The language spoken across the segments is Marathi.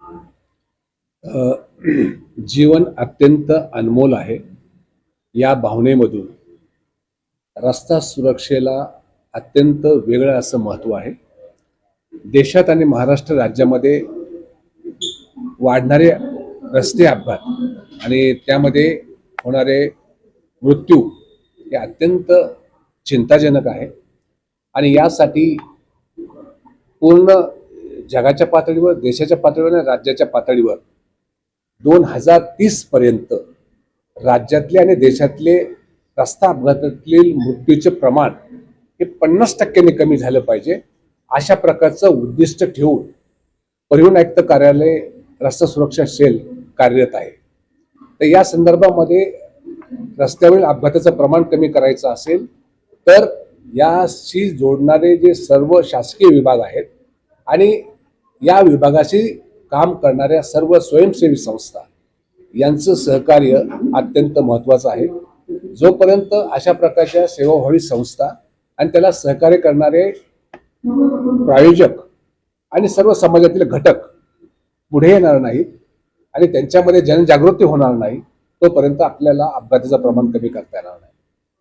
अ, जीवन अत्यंत अनमोल आहे. या भावनेमधून रस्ता सुरक्षेला अत्यंत वेगळं असं महत्त्व आहे. देशात आणि महाराष्ट्र राज्यामध्ये वाढणारे रस्ते अपघात आणि त्यामध्ये होणारे मृत्यू हे अत्यंत चिंताजनक आहे आणि यासाठी पूर्ण जगाच्या पातळीवर, देशाच्या पातळीवर आणि राज्याच्या पातळीवर 2030 पर्यंत राज्यातले आणि देशातले रस्ता अपघातातील मृत्यूचे प्रमाण हे 50% कमी झालं पाहिजे, अशा प्रकारचं उद्दिष्ट ठेवून परिवहन आयुक्त कार्यालय रस्ता सुरक्षा सेल कार्यरत आहे. तर या संदर्भामध्ये रस्त्यावरील अपघाताचं प्रमाण कमी करायचं असेल तर याशी जोडणारे जे सर्व शासकीय विभाग आहेत आणि या विभागाशी काम करणाऱ्या सर्व स्वयंसेवी संस्था यांचं सहकार्य अत्यंत महत्त्वाचं आहे. जोपर्यंत अशा प्रकारच्या सेवाभावी संस्था आणि त्याला सहकार्य करणारे प्रायोजक आणि सर्व समाजातील घटक पुढे येणार नाहीत आणि त्यांच्यामध्ये जनजागृती होणार नाही, तोपर्यंत आपल्याला अपघाताचं प्रमाण कमी करता येणार नाही.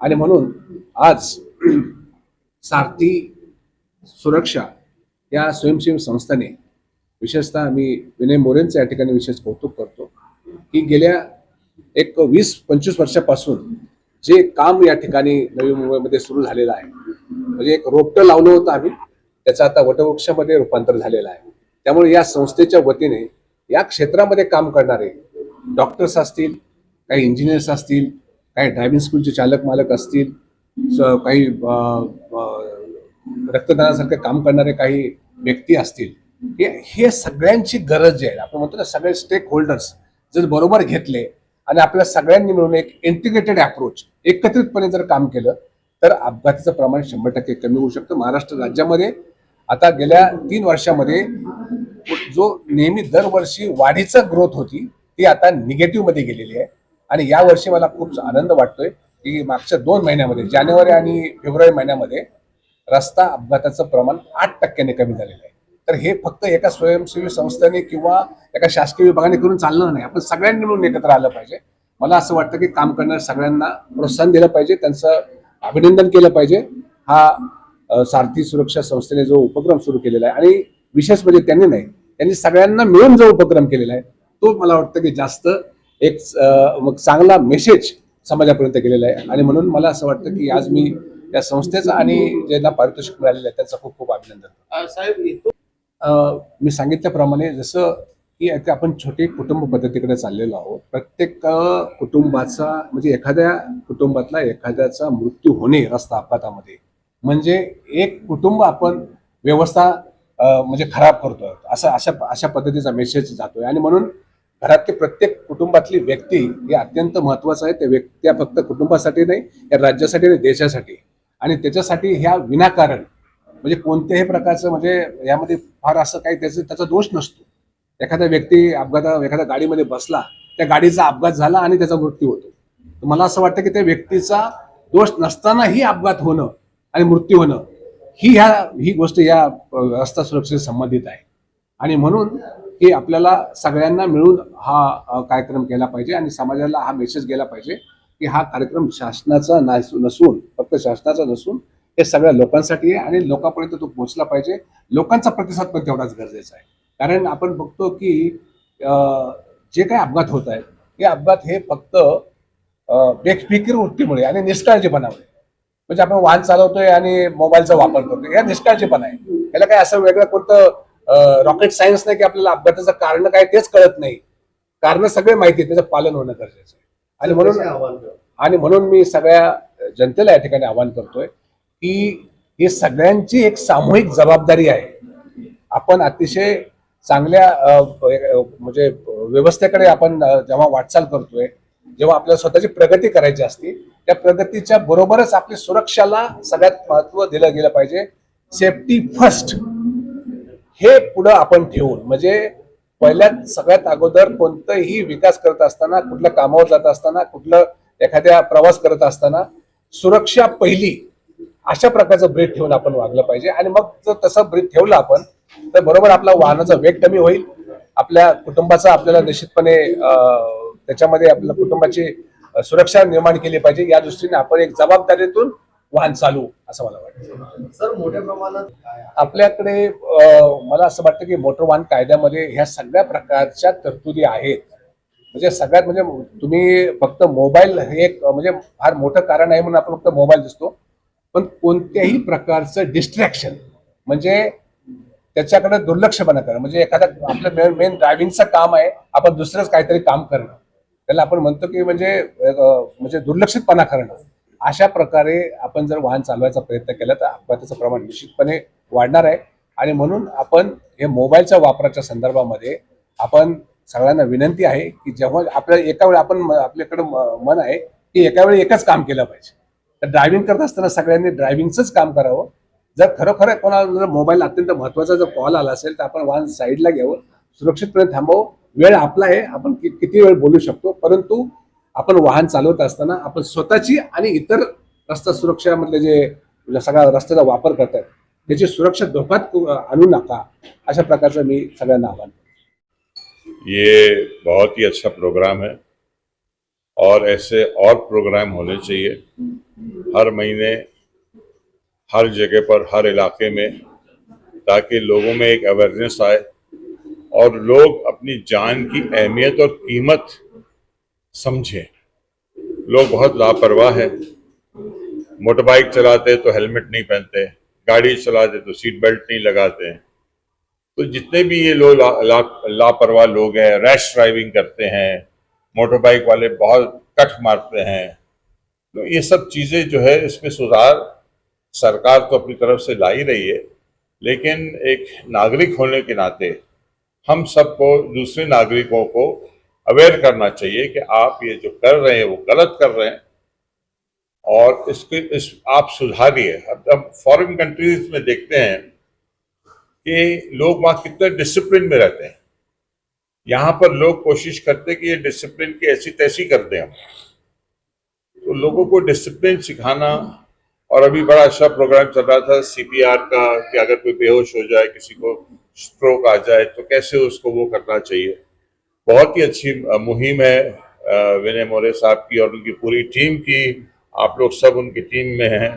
आणि म्हणून आज सारथी सुरक्षा या स्वयंसेवी संस्थेने, विशेषतः मी विनय मोरेंचं या ठिकाणी विशेष कौतुक करतो की गेल्या 20-25 वर्षापासून जे काम या ठिकाणी नवी मुंबईमध्ये सुरू झालेलं आहे, म्हणजे एक रोपटं लावलं होतं आम्ही, त्याचं आता वटवृक्षामध्ये रूपांतर झालेलं आहे. त्यामुळे या संस्थेच्या वतीने या क्षेत्रामध्ये काम करणारे डॉक्टर्स असतील, काही इंजिनियर्स असतील, काही ड्रायव्हिंग स्कूलचे चालक मालक असतील, काही रक्तदानासारखे काम करणारे काही व्यक्ती असतील, हे सगळ्यांची गरज जी आहे, आपण म्हणतो ना, सगळे स्टेक होल्डर्स जर बरोबर घेतले आणि आपल्या सगळ्यांनी मिळून एक इंटिग्रेटेड अप्रोच एकत्रितपणे जर काम केलं तर अपघाताचं प्रमाण 100% कमी होऊ शकतं. महाराष्ट्र राज्यामध्ये आता गेल्या 3 वर्षामध्ये जो नेहमी दरवर्षी वाढीचा ग्रोथ होती ती आता निगेटिव्ह मध्ये गेलेली आहे. आणि यावर्षी मला खूप आनंद वाटतोय की मागच्या 2 महिन्यामध्ये, जानेवारी आणि फेब्रुवारी महिन्यामध्ये रस्ता अपघाताचं प्रमाण 8% कमी झालेलं आहे. तर हे फक्त एका स्वयंसेवी संस्थेने किंवा एका शासकीय विभागाने करून चालणार नाही, आपण सगळ्यांनी मिळून एकत्र आलं पाहिजे. मला असं वाटतं की काम करणाऱ्या सगळ्यांना प्रोत्साहन दिलं पाहिजे, त्यांचं अभिनंदन केलं पाहिजे. हा सारथी सुरक्षा संस्थेने जो उपक्रम सुरू केलेला आहे, आणि विशेष म्हणजे त्यांनी सगळ्यांना मिळून जो उपक्रम केलेला आहे, तो मला वाटतं की जास्त एक मग चांगला मेसेज समाजापर्यंत गेलेला आहे. आणि म्हणून मला असं वाटतं की आज मी या संस्थेचा आणि ज्यांना पारितोषिक मिळालेलं आहे त्यांचं खूप खूप अभिनंदन. साहेब, मी सांगितल्याप्रमाणे जसं की आपण छोटे कुटुंब पद्धतीकडे चाललेलो आहोत, प्रत्येक कुटुंबाचा म्हणजे एखाद्या कुटुंबातला एखाद्याचा मृत्यू होणे रस्ता अपघातामध्ये म्हणजे एक कुटुंब आपण व्यवस्था म्हणजे खराब करतोय, अशा पद्धतीचा मेसेज जातोय. आणि म्हणून घरातली प्रत्येक कुटुंबातली व्यक्ती हे अत्यंत महत्वाचं आहे. त्या फक्त कुटुंबासाठी नाही, या राज्यासाठी आणि देशासाठी. आणि त्याच्यासाठी ह्या विनाकारण म्हणजे कोणत्याही प्रकारचं म्हणजे यामध्ये फार असं काही त्याचा दोष नसतो. एखादा व्यक्ती एखाद्या गाडीमध्ये बसला, त्या गाडीचा अपघात झाला आणि त्याचा मृत्यू होतो. तर मला असं वाटतं की त्या व्यक्तीचा दोष नसतानाही अपघात होणं आणि मृत्यू होणं ही गोष्ट या रस्ता सुरक्षेशी संबंधित आहे. आणि म्हणून की आपल्याला सगळ्यांना मिळून हा कार्यक्रम केला पाहिजे आणि समाजाला हा मेसेज गेला पाहिजे की हा कार्यक्रम शासनाचा नसून, फक्त शासनाचा नसून हे सगळ्या लोकांसाठी आहे आणि लोकांपर्यंत तो पोहोचला पाहिजे. लोकांचा प्रतिसाद पण तेवढाच गरजेचा आहे. कारण आपण बघतो की जे काही अपघात होत आहेत, हे अपघात हे फक्त बेफिकीर वृत्तीमुळे आणि निष्काळजीपणामुळे, म्हणजे आपण वाहन चालवतोय आणि मोबाईलचा वापर करतोय, या निष्काळजीपणा आहे. याला काय असं वेगळं कोणतं रॉकेट सायन्स नाही की आपल्याला अपघाताचं कारण काय तेच कळत नाही. कारण सगळे माहिती, त्याचं पालन होणं गरजेचं आहे. आणि म्हणून मी सगळ्या जनतेला या ठिकाणी आवाहन करतोय की ही सगळ्यांची एक सामूहिक जबाबदारी आहे. आपण अतिशय चांगल्या म्हणजे व्यवस्थेकडे आपण जेव्हा वाटचाल करतोय, जेव्हा आपल्याला स्वतःची प्रगती करायची असते, त्या प्रगतीच्या बरोबरच आपली सुरक्षाला सगळ्यात महत्त्व दिलं गेलं पाहिजे. सेफ्टी फर्स्ट हे पुढं आपण ठेवून, म्हणजे पहिल्यात सगळ्यात अगोदर कोणताही विकास करत असताना, कुठल्या कामावर जात असताना, कुठलं एखाद्या प्रवास करत असताना सुरक्षा पहिली, अशा प्रकारचं ब्रीथ ठेवून आपण वागलं पाहिजे. आणि मग जर तसं ब्रीथ ठेवलं आपण, तर बरोबर आपला वाहनाचा वेग कमी होईल, आपल्या कुटुंबाचा आपल्याला निश्चितपणे त्याच्यामध्ये आपल्या कुटुंबाची सुरक्षा निर्माण केली पाहिजे. या दृष्टीने आपण एक जबाबदारीतून वाहन चालू असं मला वाटतं. सर मोठ्या प्रमाणात आपल्याकडे मला असं वाटतं की मोटर वाहन कायद्यामध्ये ह्या सगळ्या प्रकारच्या तरतुदी आहेत. म्हणजे सगळ्यात म्हणजे तुम्ही फक्त मोबाईल हे एक म्हणजे फार मोठं कारण आहे म्हणून आपण फक्त मोबाईल दिसतो, पण कोणत्याही प्रकारचं डिस्ट्रॅक्शन म्हणजे त्याच्याकडे दुर्लक्षपणा करणं म्हणजे एखादा आपलं मेन ड्रायव्हिंगचं काम आहे, आपण दुसरंच काहीतरी काम करणं, त्याला आपण म्हणतो की म्हणजे दुर्लक्षितपणा करणं. अशा प्रकारे आपण जर वाहन चालवायचा प्रयत्न केला तर अपघाताचं प्रमाण निश्चितपने वाढणार आहे. आणि म्हणून आपण हे मोबाईलच्या वापराच्या संदर्भामध्ये आपण सगळ्यांना विनंती आहे की जेव्हा आपल्याला एका वेळी आपल्याकडे मन आहे की एका वेळी एकच काम केलं पाहिजे, तर ड्रायव्हिंग करत असताना सगळ्यांनी ड्रायव्हिंगचंच काम करावं. जर खरोखर कोणाला जर मोबाईल अत्यंत महत्वाचा जर कॉल आला असेल तर आपण वाहन साईडला घ्यावं, सुरक्षितपणे थांबावं. वेळ आपला आहे, आपण किती वेळ बोलू शकतो, परंतु आपण वाहन चालवत असताना आपण स्वतःची आणि इतर रस्ता सुरक्षामधले जे सगळा रस्त्याचा वापर करतात त्याची सुरक्षा धोक्यात आणू नका, अशा प्रकारचं मी सगळ्यांना आवाहन करतो. ये बहुत ही अच्छा प्रोग्राम है और ऐसे और प्रोग्राम होने चाहिए हर महीने, हर जगह पर, हर इलाके में, ताकि लोगों में एक अवेयरनेस आए और लोग अपनी जान की अहमियत और कीमत समझें। लोग बहुत लापरवाह है, मोटर बाइक चलाते तो हेलमेट नहीं पहनते, गाड़ी चलाते तो सीट बेल्ट नहीं लगाते हैं। तो जितने भी ये लोग लापरवाह लोग हैं, रैश ड्राइविंग करते हैं, मोटर बाइक वाले बहुत कट मारते हैं, तो ये सब चीज़ें जो है इसमें सुधार सरकार तो अपनी तरफ से ला ही रही है, लेकिन एक नागरिक होने के नाते हम सबको दूसरे नागरिकों को अवेयर करना चाहिए कि आप ये जो कर रहे हैं वो गलत कर रहे हैं और आप सुधारिए। अब फॉरेन कंट्रीज में देखते हैं कि लोग वहाँ कितने डिसिप्लिन में रहते हैं, यहाँ पर लोग कोशिश करते हैं कि ये डिसिप्लिन की ऐसी तैसी कर दें हम। तो लोगों को डिसिप्लिन सिखाना, और अभी बड़ा अच्छा प्रोग्राम चल रहा था CPR का कि अगर कोई बेहोश हो जाए, किसी को स्ट्रोक आ जाए तो कैसे उसको वो करना चाहिए। बहुत ही अच्छी मुहिम है विनय मोरे साहब की और उनकी पूरी टीम की। आप लोग सब उनकी टीम में हैं,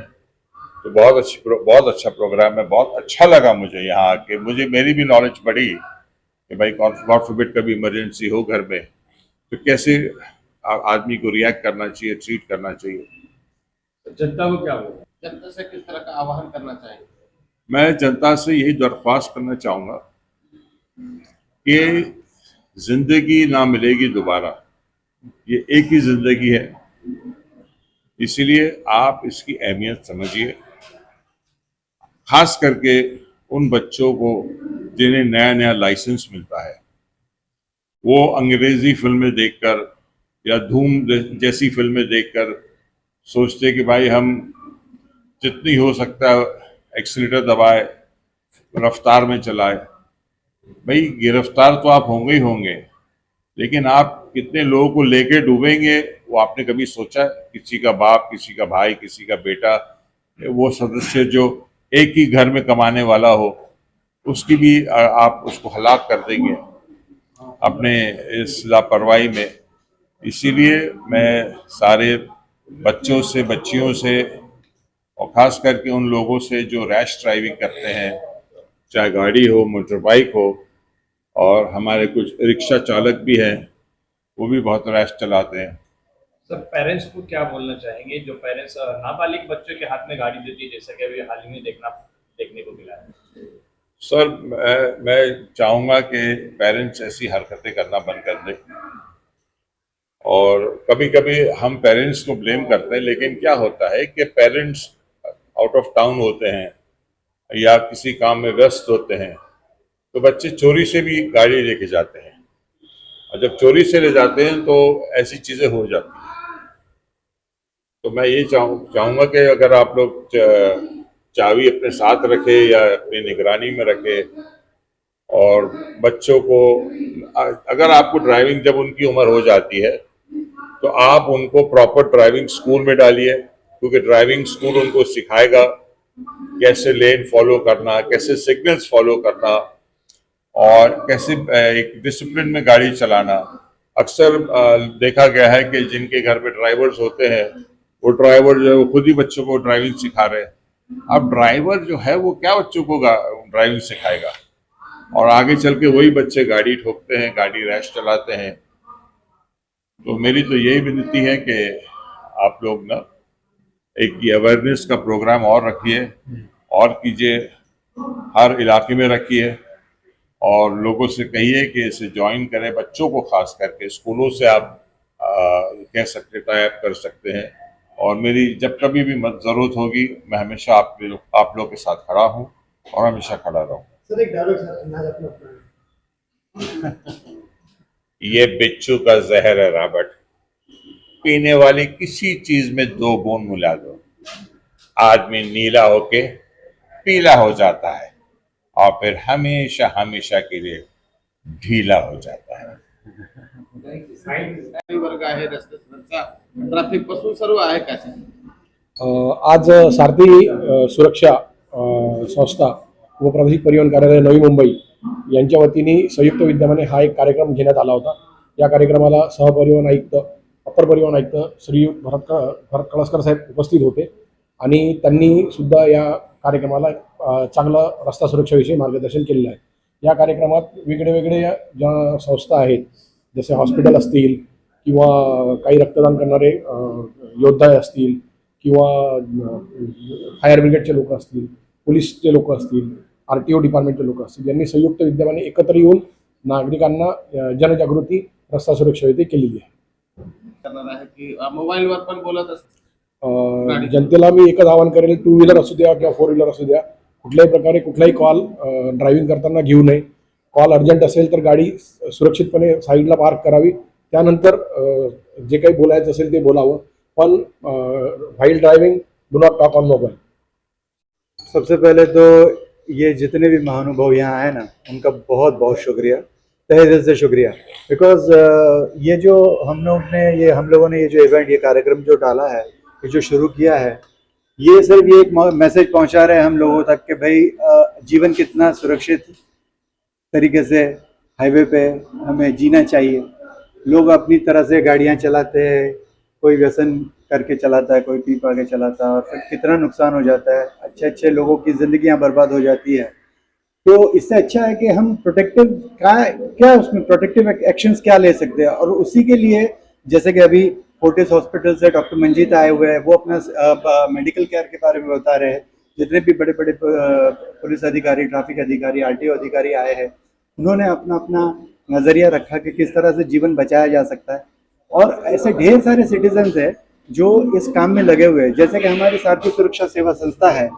तो बहुत अच्छा प्रोग्राम है। बहुत अच्छा लगा मुझे यहाँ आके, मेरी भी नॉलेज बढ़ी कि भाई गॉड फॉरबिड कभी इमरजेंसी हो घर में तो कैसे आदमी को रिएक्ट करना चाहिए, ट्रीट करना चाहिए। जनता को क्या बोलना, जनता से किस तरह का आह्वान करना चाहिए? मैं जनता से यही दरख्वास्त करना चाहूँगा कि जिंदगी ना मिलेगी दोबारा, ये एक ही जिंदगी है, इसीलिए आप इसकी अहमियत समझिए। खास करके उन बच्चों को जिन्हें नया नया लाइसेंस मिलता है, वो अंग्रेजी फिल्में देखकर या धूम जैसी फिल्में देखकर सोचते कि भाई हम जितनी हो सकता है एक्सीलेटर दबाए, रफ्तार में चलाए। भाई गिरफ्तार तो आप होंगे ही होंगे, लेकिन आप कितने लोगों को लेके डूबेंगे वो आपने कभी सोचा? किसी का बाप, किसी का भाई, किसी का बेटा, वो सदस्य जो एक ही घर में कमाने वाला हो, उसकी भी आप उसको हलाक कर देंगे अपने इस लापरवाही में। इसीलिए मैं सारे बच्चों से, बच्चियों से और ख़ास करके उन लोगों से जो रैश ड्राइविंग करते हैं, चाहे गाड़ी हो, मोटर बाइक हो, और हमारे कुछ रिक्शा चालक भी हैं, वो भी बहुत रैश चलाते हैं। सर पेरेंट्स को क्या बोलना चाहेंगे जो पेरेंट्स नाबालिग बच्चों के हाथ में गाड़ी देती है, जैसा कि अभी हाल ही में देखने को मिला है? सर मैं चाहूँगा कि पेरेंट्स ऐसी हरकतें करना बंद कर दें। और कभी कभी हम पेरेंट्स को ब्लेम करते हैं, लेकिन क्या होता है कि पेरेंट्स आउट ऑफ टाउन होते हैं या किसी काम में व्यस्त होते हैं, तो बच्चे चोरी से भी गाड़ी लेके जाते हैं, और जब चोरी से ले जाते हैं तो ऐसी चीज़ें हो जाती हैं। तो मैं ये चाहूँगा कि अगर आप लोग चाबी अपने साथ रखें या अपनी निगरानी में रखें, और बच्चों को अगर आपको ड्राइविंग जब उनकी उम्र हो जाती है तो आप उनको प्रॉपर ड्राइविंग स्कूल में डालिए, क्योंकि ड्राइविंग स्कूल उनको सिखाएगा कैसे लेन फॉलो करना, कैसे सिग्नल्स फॉलो करना, और कैसे एक डिसिप्लिन में गाड़ी चलाना। अक्सर देखा गया है कि जिनके घर पे ड्राइवर्स होते हैं वो ड्राइवर जो है वो खुद ही बच्चों को ड्राइविंग सिखा रहे हैं। अब ड्राइवर जो है वो क्या बच्चों को ड्राइविंग सिखाएगा, और आगे चल के वही बच्चे गाड़ी ठोकते हैं, गाड़ी रैश चलाते हैं। तो मेरी तो यही विनती है कि आप लोग ना एक ये अवेयरनेस का प्रोग्राम और रखिए और कीजिए, हर इलाके में रखिए, और लोगों से कहिए कि इसे ज्वाइन करें। बच्चों को खास करके स्कूलों से आप कह सकते टाई अप कर सकते हैं। और मेरी जब कभी भी जरूरत होगी मैं हमेशा आप लोग के साथ खड़ा हूँ और हमेशा खड़ा रहूँ। सर एक डायलॉग सर अंदाज अपना ये बिच्छू का जहर है रॉबर्ट, पीने वाली किसी चीज में 2 बूंद मिला दो, आदमी नीला होके पीला हो जाता है और फिर हमेशा हमेशा के लिए ढीला हो जाता है। वर्ग आहे, रस्ते सुरक्षा, ट्रॅफिक पासून सर्व आहे का सर? आज सारथी सुरक्षा संस्था व प्रादेशिक परिवहन कार्यालय नवी मुंबई यांच्या वतीने संयुक्त विद्यमाने हा एक कार्यक्रम घेण्यात आला होता। या कार्यक्रमाला सहपरिवहन आयुक्त अप्पर परिवहन आयुक्त श्री भरत कळसकर साहेब उपस्थित होते आणि त्यांनी सुद्धा या कार्यक्रमाला चांगलं रस्ता सुरक्षेविषयी मार्गदर्शन केलेलं आहे। या कार्यक्रमात वेगळे ज्या संस्था आहेत जसे हॉस्पिटल असतील किंवा काही रक्तदान करणारे योद्धा असतील किंवा फायर ब्रिगेडचे लोक असतील, पोलीसचे लोक असतील, RTO डिपार्टमेंटचे लोक असतील, यांनी संयुक्त विद्यमाने एकत्र येऊन नागरिकांना जनजागृती रस्ता सुरक्षेविषयी केलेली आहे। करणार आहे की मोबाईलवर पण बोलत असतात? जनतेला मी एकच आवाहन करेल, 2 व्हीलर असू द्या किंवा 4 व्हीलर असू द्या, कुठल्याही प्रकारे कुठलाही कॉल ड्रायव्हिंग करताना घेऊ नये। कॉल अर्जंट असेल तर गाडी सुरक्षितपणे साईडला पार्क करावी, त्यानंतर जे काही बोलायचं असेल ते बोलावं, पण while driving do not talk on mobile. सबसे पहले तो ये जितने भी महानुभाव यहाँ आए ना उनका बहुत बहुत शुक्रिया, तहे दिल से शुक्रिया। बिकॉज ये जो हम लोगों ने ये जो इवेंट, ये कार्यक्रम जो डाला है, ये जो शुरू किया है, ये सिर्फ ये एक मैसेज पहुंचा रहे हैं हम लोगों तक कि भाई जीवन कितना सुरक्षित तरीके से हाईवे पे हमें जीना चाहिए। लोग अपनी तरह से गाड़ियां चलाते हैं, कोई व्यसन करके चलाता है, कोई पी पा के चलाता है, और फिर कितना नुकसान हो जाता है, अच्छे अच्छे लोगों की ज़िंदगियां बर्बाद हो जाती है। तो इससे अच्छा है कि हम प्रोटेक्टिव क्या उसमें प्रोटेक्टिव एक्शंस क्या ले सकते हैं। और उसी के लिए जैसे कि अभी फोर्टिस हॉस्पिटल से डॉक्टर मंजीत आए हुए हैं, वो अपना मेडिकल केयर के बारे में बता रहे हैं। जितने भी बड़े बड़े पुलिस अधिकारी, ट्रैफिक अधिकारी, RTO अधिकारी आए हैं, उन्होंने अपना अपना नज़रिया रखा कि किस तरह से जीवन बचाया जा सकता है। और ऐसे ढेर सारे सिटीजन्स हैं जो इस काम में लगे हुए हैं। जैसे कि हमारी सारथी सुरक्षा सेवा संस्था है,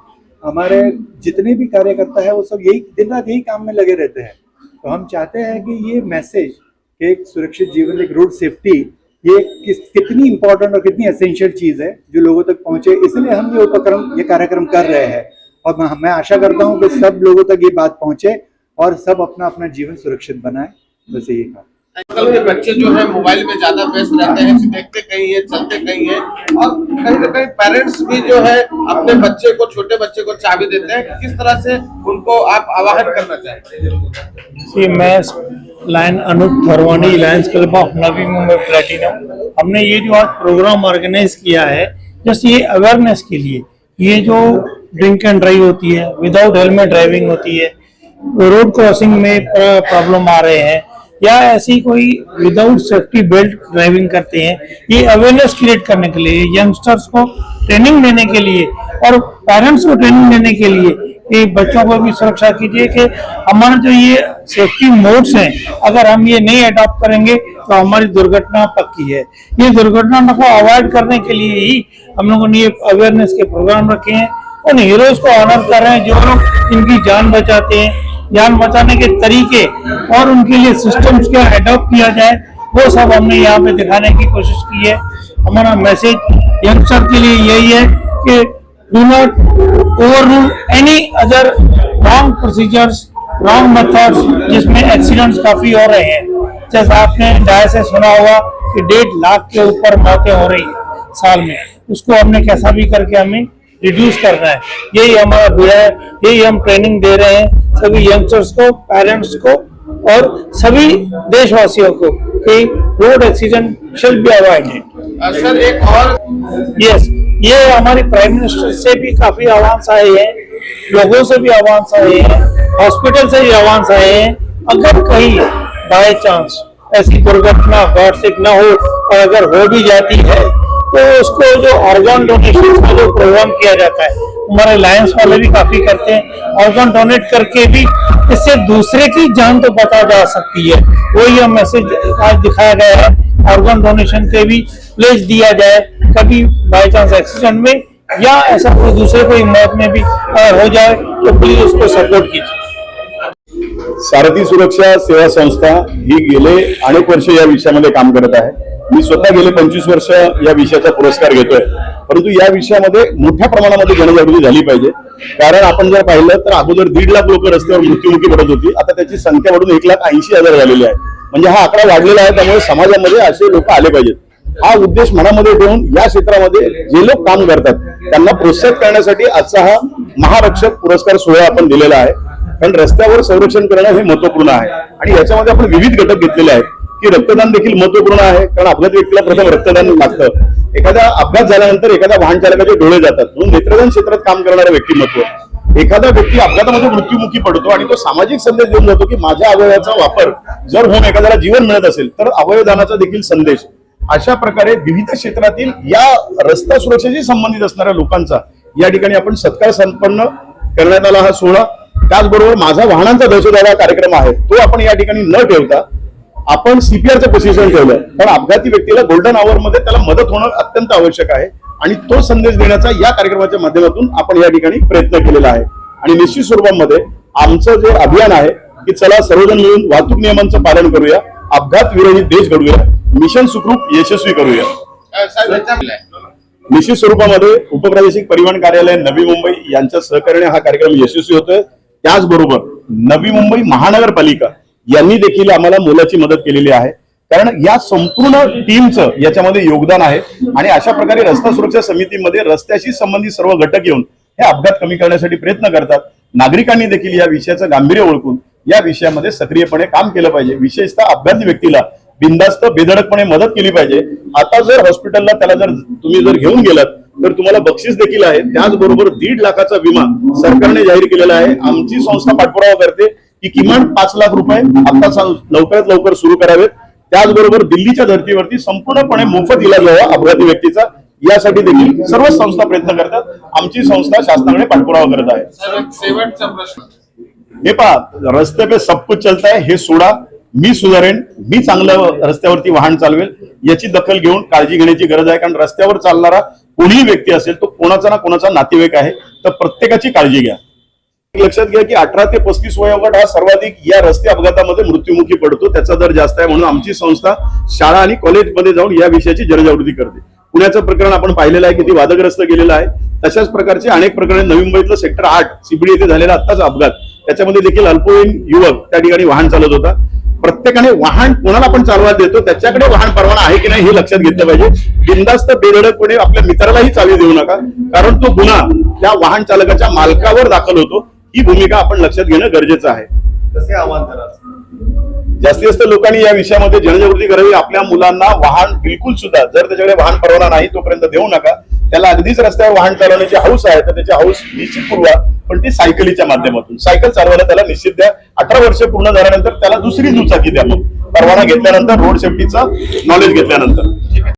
हमारे जितने भी कार्यकर्ता है वो सब यही दिन रात यही काम में लगे रहते हैं। तो हम चाहते हैं कि ये मैसेज कि एक सुरक्षित जीवन, एक रोड सेफ्टी, ये कितनी इंपॉर्टेंट और कितनी एसेंशियल चीज़ है जो लोगों तक पहुंचे, इसलिए हम ये कार्यक्रम कर रहे हैं। और मैं आशा करता हूं कि सब लोगों तक ये बात पहुंचे और सब अपना अपना जीवन सुरक्षित बनाए। बस यही कहा। आजकल के बच्चे जो है मोबाइल में ज्यादा व्यस्त रहते हैं, देखते कहीं है, चलते कहीं है, और कहीं ना कहीं पेरेंट्स भी जो है अपने बच्चे को, छोटे बच्चे को चाबी देते हैं। किस तरह से उनको आप आवाहन करना चाहते हैं? मैं Lion Anup Tharwani, Lions Club of Navi Mumbai Platinum, हमने ये जो आज प्रोग्राम ऑर्गेनाइज किया है जस्ट ये अवेयरनेस के लिए। ये जो ड्रिंक एंड ड्राइव होती है, विदाउट हेलमेट ड्राइविंग होती है, रोड क्रॉसिंग में प्रॉब्लम आ रहे हैं, या ऐसी कोई विदाउट सेफ्टी बेल्ट ड्राइविंग करते हैं, ये अवेयरनेस क्रिएट करने के लिए, यंगस्टर्स को ट्रेनिंग देने के लिए और पेरेंट्स को ट्रेनिंग देने के लिए कि बच्चों को भी सुरक्षा कीजिए कि हमारा जो ये सेफ्टी मोड्स हैं, अगर हम ये नहीं अडॉप्ट करेंगे तो हमारी दुर्घटना पक्की है। ये दुर्घटना को अवॉइड करने के लिए ही हम लोगों ने ये अवेयरनेस के प्रोग्राम रखे हैं। उन हीरोज को ऑनर कर रहे हैं जो लोग इनकी जान बचाते हैं। जान बचाने के तरीके और उनके लिए सिस्टम्स क्या अडॉप्ट किया जाए, वो सब हमने यहाँ पे दिखाने की कोशिश की है। हमारा मैसेज यंगस्टर के लिए यही है कि do not overrule any other wrong procedures, wrong methods, जिसमें एक्सीडेंट्स काफी हो रहे हैं। जैसे आपने डाय से सुना होगा कि 1.5 लाख के ऊपर मौतें हो रही है साल में, उसको हमने कैसा भी करके हमें रिड्यूस करना है, यही हमारा ध्येय है, यही हम ट्रेनिंग दे रहे हैं सभी यंगस्टर्स को, पेरेंट्स को और सभी देशवासियों को कि road accident shall be avoided. Sir एक और यस, ये हमारी प्राइम मिनिस्टर से भी काफी आह्वान आए हैं, लोगों से भी आह्वान आए हैं, हॉस्पिटल से भी आह्वान आए हैं। अगर कहीं बाय चांस ऐसी दुर्घटना वार्षिक न हो और अगर हो भी जाती है तो उसको जो ऑर्गन डोनेशन का जो प्रोग्राम किया जाता है, हमारे लायंस वाले भी काफी करते हैं, ऑर्गन डोनेट करके भी इससे दूसरे की जान तो बचा जा सकती है। वही हम मैसेज आज दिखाया गया है, ऑर्गन डोनेशन के भी प्लेज दिया जाए, कभी बाई चांस एक्सीडेंट में या ऐसा कोई दूसरे कोई मौत में भी अगर हो जाए तो प्लीज उसको सपोर्ट कीजिए। सारथी सुरक्षा सेवा संस्था ही गेले अनेक वर्ष या विषयामध्ये काम करत आहे। मी स्वतः गेले 25 वर्ष या विषयाचा पुरस्कार घेतोय, परंतु या विषयामध्ये मोठ्या प्रमाणामध्ये जनजागृती झाली पाहिजे। कारण आपण जर पाहिलं तर अगोदर 1.5 लाख लोक रस्त्यावर मृत्युमुखी पडत होती, आता त्याची संख्या वाढून 1,80,000 झालेली आहे। म्हणजे हा आकडा वाढलेला आहे, त्यामुळे समाजामध्ये असे लोक आले पाहिजेत। हा उद्देश मनामध्ये ठेवून या क्षेत्रामध्ये जे लोक काम करतात त्यांना प्रोत्साहित करण्यासाठी आजचा हा महारक्षक पुरस्कार सोहळा आपण दिलेला आहे। कारण रस्त्यावर संरक्षण करणं हे महत्त्वपूर्ण आहे आणि याच्यामध्ये आपण विविध घटक घेतलेले आहेत की रक्तदान देखील महत्त्वपूर्ण आहे। कारण अपघाती व्यक्तीला प्रथम रक्तदान लागतं, एखादा अपघात झाल्यानंतर एखाद्या वाहन चालकाचे डोळे जातात, म्हणून नेत्रदान क्षेत्रात काम करणारं व्यक्तिमत्व, एखादा व्यक्ती अपघातामध्ये मृत्युमुखी पडतो आणि तो सामाजिक संदेश देऊन जातो की माझ्या अवयवाचा वापर जर होऊन एखाद्याला जीवन मिळत असेल तर अवयवदानाचा देखील संदेश। अशा प्रकारे विविध क्षेत्रातील या रस्ता सुरक्षेशी संबंधित असणाऱ्या लोकांचा या ठिकाणी आपण सत्कार संपन्न करण्यात आला हा सोहळा। त्याचबरोबर माझा वाहनांचा दहशतवादा कार्यक्रम आहे तो आपण या ठिकाणी न ठेवता आपण सीपीआरचं पोझिशन ठेवलं, कारण अपघाती व्यक्तीला गोल्डन आवर मध्ये त्याला मदत होणं अत्यंत आवश्यक आहे आणि तो संदेश देण्याचा या कार्यक्रमाच्या माध्यमातून आपण या ठिकाणी प्रयत्न केलेला आहे। आणि निश्चित स्वरूपामध्ये आमचं जे अभियान आहे की चला सर्वजण मिळून वाहतूक नियमांचं पालन करूया, अपघात विरहित देश घडूया, मिशन सुखरूप यशस्वी करूया। निश्चित स्वरूपामध्ये उपप्रादेशिक परिवहन कार्यालय नवी मुंबई यांच्या सहकार्याने हा कार्यक्रम यशस्वी होतोय। त्याचबरोबर नवी मुंबई महानगरपालिका यांनी देखील आम्हाला मोलाची मदत केलेली आहे, कारण या संपूर्ण टीमचं याच्यामध्ये योगदान आहे आणि अशा प्रकारे रस्ता सुरक्षा समितीमध्ये रस्त्याशी संबंधित सर्व घटक येऊन हे अपघात कमी करण्यासाठी प्रयत्न करतात। नागरिकांनी देखील या विषयाचं गांभीर्य ओळखून या विषयामध्ये सक्रियपणे काम केलं पाहिजे, विशेषतः अपघाती व्यक्तीला बिनधास्त बेधडकपणे मदत केली पाहिजे। आता जर हॉस्पिटलला त्याला जर तुम्ही जर घेऊन गेलात तर तुम्हाला बक्षीस देखील आहे। त्याचबरोबर 1.5 लाखाचा विमा सरकारने जाहीर केलेला आहे। आमची संस्था पाठपुरावा करते की किमान 5 लाख रुपये आता लवकरात लवकर सुरू करावेत। त्याचबरोबर दिल्लीच्या धर्तीवरती संपूर्णपणे मोफत इलाज व्हावा अपघाती व्यक्तीचा, यासाठी देखील सर्व संस्था प्रयत्न करतात। आमची संस्था शासनाकडे पाठपुरावा करत आहे। शेवटचा प्रश्न, हे पहा, रस्ते पे सब कुछ चलता है हे सोडा, मी सुधारेन, मी चांगलं रस्त्यावरती वाहन चालवेल याची दखल घेऊन काळजी घेण्याची गरज आहे। कारण रस्त्यावर चालणारा कोणीही व्यक्ती असेल तो कोणाचा ना कोणाचा नातेवाईक आहे, तर प्रत्येकाची काळजी घ्या। लक्षात घ्या की 18 ते 35 वयोगट हा सर्वाधिक या रस्ते अपघातामध्ये मृत्युमुखी पडतो, त्याचा दर जास्त आहे। म्हणून आमची संस्था शाळा आणि कॉलेजमध्ये जाऊन या विषयाची जनजागृती करते। पुण्याचं प्रकरण आपण पाहिलेलं आहे, किती वादग्रस्त गेलेलं आहे। तशाच प्रकारचे अनेक प्रकरणे नवी मुंबईतलं सेक्टर 8 सीबीडी येथे झालेला आत्ताच अपघात, त्याच्यामध्ये देखील अल्पवयीन युवक त्या ठिकाणी वाहन चालत होता। प्रत्येकाने वाहन कोणाला आपण चालवायला देतो त्याच्याकडे वाहन परवाना आहे की नाही हे लक्षात घेतलं पाहिजे। बिनधास्त बेधडकपणे आपल्या मित्रालाही चावी देऊ नका, कारण तो गुन्हा त्या वाहन चालकाच्या मालकावर दाखल होतो। ही भूमिका आपण लक्षात घेणं गरजेचं आहे। कसे आव्हान कराल? जास्तीत जास्त लोकांनी या विषयामध्ये जनजागृती करावी। आपल्या मुलांना वाहन बिलकुल सुद्धा जर त्याच्याकडे वाहन परवाना नाही तोपर्यंत देऊ नका। त्याला अगदीच रस्त्यावर वाहन चालवण्याची हौस आहे तर त्याची हौस निश्चित पुरवा, पण ती सायकलीच्या माध्यमातून। सायकल चालवायला त्याला निश्चित द्या। 18 वर्ष पूर्ण झाल्यानंतर त्याला दुसरी दुचाकी द्या, मग परवाना घेतल्यानंतर, रोड सेफ्टीचा नॉलेज घेतल्यानंतर।